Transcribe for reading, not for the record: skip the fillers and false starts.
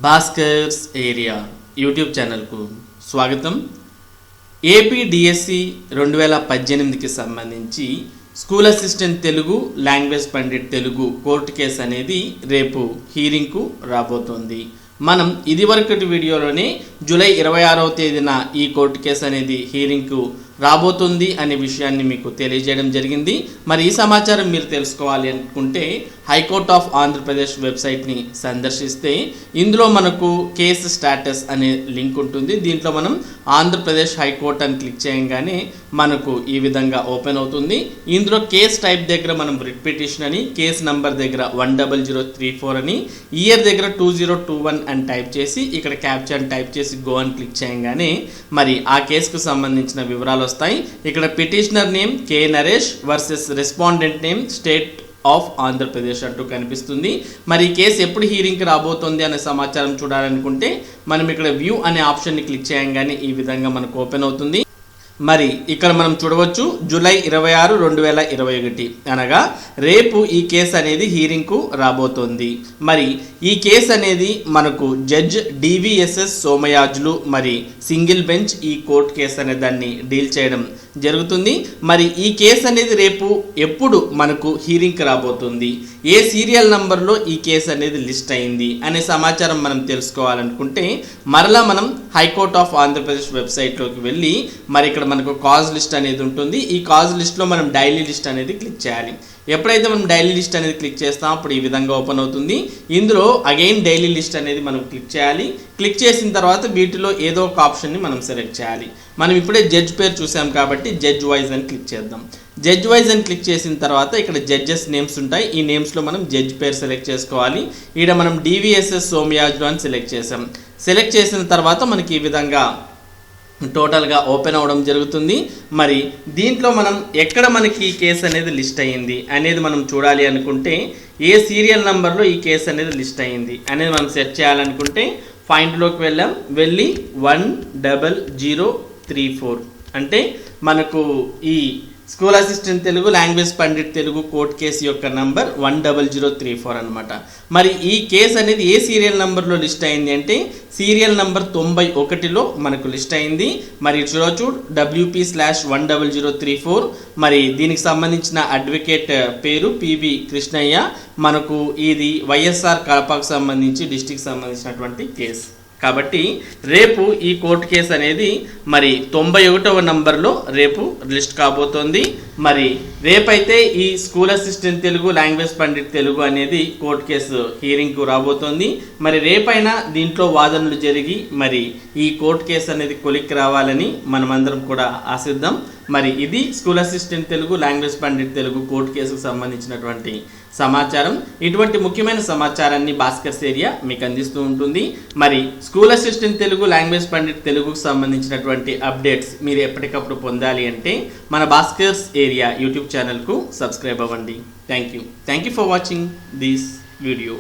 Bhaskar's area YouTube ఛానల్కు స్వాగతం. AP DSC 2018కి సంబంధించి school assistant Telugu, language Pandit Telugu court case అనేది రేపు హీరింగ్కు రాబోతోంది. మనం ఇదివరకటి వీడియోలోనే జూలై 26వ తేదీన ఈ కోర్టు కేసు అనేది హీరింగ్కు రాబోతుంది అనే విషయాన్ని మీకు తెలియజేయడం జరిగింది. మరి ఈ సమాచారం మీరు తెలుసుకోవాలి అనుకుంటే హైకోర్ట్ ఆఫ్ ఆంధ్రప్రదేశ్ వెబ్సైట్ని సందర్శిస్తే ఇందులో మనకు కేసు స్టేటస్ అనే లింక్ ఉంటుంది. దీంట్లో మనం ఆంధ్రప్రదేశ్ హైకోర్ట్ అని క్లిక్ చేయగానే మనకు ఈ విధంగా ఓపెన్ అవుతుంది. ఇందులో కేస్ టైప్ దగ్గర మనం రిట్ పిటిషన్ అని, కేస్ నంబర్ దగ్గర 10034 అని, ఇయర్ దగ్గర 2021 అని టైప్ చేసి ఇక్కడ క్యాప్చర్ టైప్ చేసి గో అని క్లిక్ చేయగానే మరి ఆ కేసుకు సంబంధించిన వివరాలు వస్తాయి. ఇక్కడ petitioner name K Naresh versus respondent name state of Andhra Pradesh అంటూ కనిపిస్తుంది. మరి ఈ కేసు ఎప్పుడు హీరింగ్కి రాబోతోంది అనే సమాచారం చూడాలనుకుంటే మనం ఇక్కడ వ్యూ అనే ఆప్షన్ని క్లిక్ చేయగానే ఈ విధంగా మనకు ఓపెన్ అవుతుంది. మరి ఇక్కడ మనం చూడవచ్చు జూలై 26, 2021 అనగా రేపు ఈ కేసు అనేది హీరింగ్కు రాబోతోంది. మరి ఈ కేసు అనేది మనకు జడ్జ్ డివిఎస్ఎస్ సోమయాజులు మరి సింగిల్ బెంచ్ ఈ కోర్టు కేసు అనే దాన్ని డీల్ చేయడం జరుగుతుంది. మరి ఈ కేసు అనేది రేపు ఎప్పుడు మనకు హీరింగ్కి రాబోతుంది, ఏ సీరియల్ నంబర్లో ఈ కేసు అనేది లిస్ట్ అయింది అనే సమాచారం మనం తెలుసుకోవాలనుకుంటే మరలా మనం హైకోర్ట్ ఆఫ్ ఆంధ్రప్రదేశ్ వెబ్సైట్లోకి వెళ్ళి మరి ఇక్కడ మనకు కాజ్ లిస్ట్ అనేది ఉంటుంది. ఈ కాజ్ లిస్ట్లో మనం డైలీ లిస్ట్ అనేది క్లిక్ చేయాలి. ఎప్పుడైతే మనం డైలీ లిస్ట్ అనేది క్లిక్ చేస్తామో అప్పుడు ఈ విధంగా ఓపెన్ అవుతుంది. ఇందులో అగైన్ డైలీ లిస్ట్ అనేది మనం క్లిక్ చేయాలి. క్లిక్ చేసిన తర్వాత వీటిలో ఏదో ఒక ఆప్షన్ని మనం సెలెక్ట్ చేయాలి. మనం ఇప్పుడే జడ్జ్ పేరు చూసాం కాబట్టి జడ్జ్ వైజ్ అని క్లిక్ చేద్దాం. జడ్జ్ వైజ్ అని క్లిక్ చేసిన తర్వాత ఇక్కడ జడ్జెస్ నేమ్స్ ఉంటాయి. ఈ నేమ్స్లో మనం జడ్జ్ పేరు సెలెక్ట్ చేసుకోవాలి. ఇక్కడ మనం డివిఎస్ఎస్ సోమయాజులు అని సెలెక్ట్ చేసాం. సెలెక్ట్ చేసిన తర్వాత మనకి ఈ విధంగా టోటల్గా ఓపెన్ అవ్వడం జరుగుతుంది. మరి దీంట్లో మనం ఎక్కడ మనకి ఈ కేసు అనేది లిస్ట్ అయ్యింది అనేది మనం చూడాలి అనుకుంటే ఏ సీరియల్ నెంబర్లో ఈ కేసు అనేది లిస్ట్ అయ్యింది అనేది మనం సెర్చ్ చేయాలనుకుంటే ఫైండ్లోకి వెళ్ళి 10034 అంటే మనకు ఈ school assistant Telugu, language Pandit Telugu court case యొక్క నంబర్ 10034 అనమాట. మరి ఈ కేసు అనేది ఏ సీరియల్ నెంబర్లో లిస్ట్ అయింది అంటే సీరియల్ నెంబర్ 91లో మనకు లిస్ట్ అయింది. మరి చూడవచ్చు WP/10034. మరి దీనికి సంబంధించిన అడ్వకేట్ పేరు పివి కృష్ణయ్య. మనకు ఇది వైఎస్ఆర్ కడపకు సంబంధించి డిస్టిక్ సంబంధించినటువంటి కేసు కాబట్టి రేపు ఈ కోర్టు కేసు అనేది మరి 91వ నంబర్లో రేపు లిస్ట్ కాబోతోంది. మరి రేపైతే ఈ school assistant Telugu, language Pandit Telugu అనేది కోర్టు కేసు హీరింగ్కు రాబోతోంది. మరి రేపైనా దీంట్లో వాదనలు జరిగి మరి ఈ కోర్టు కేసు అనేది కొలిక్కి రావాలని మనమందరం కూడా ఆశిద్దాం. మరి ఇది school assistant Telugu, language Pandit Telugu court కేసుకు సంబంధించినటువంటి సమాచారం. ఇటువంటి ముఖ్యమైన సమాచారాన్ని భాస్కర్స్ ఏరియా మీకు అందిస్తూ ఉంటుంది. మరి school assistant Telugu, language Pandit తెలుగుకు సంబంధించినటువంటి అప్డేట్స్ మీరు ఎప్పటికప్పుడు పొందాలి అంటే మన భాస్కర్స్ ఏరియా యూట్యూబ్ ఛానల్కు సబ్స్క్రైబ్ అవ్వండి. Thank you for watching this video.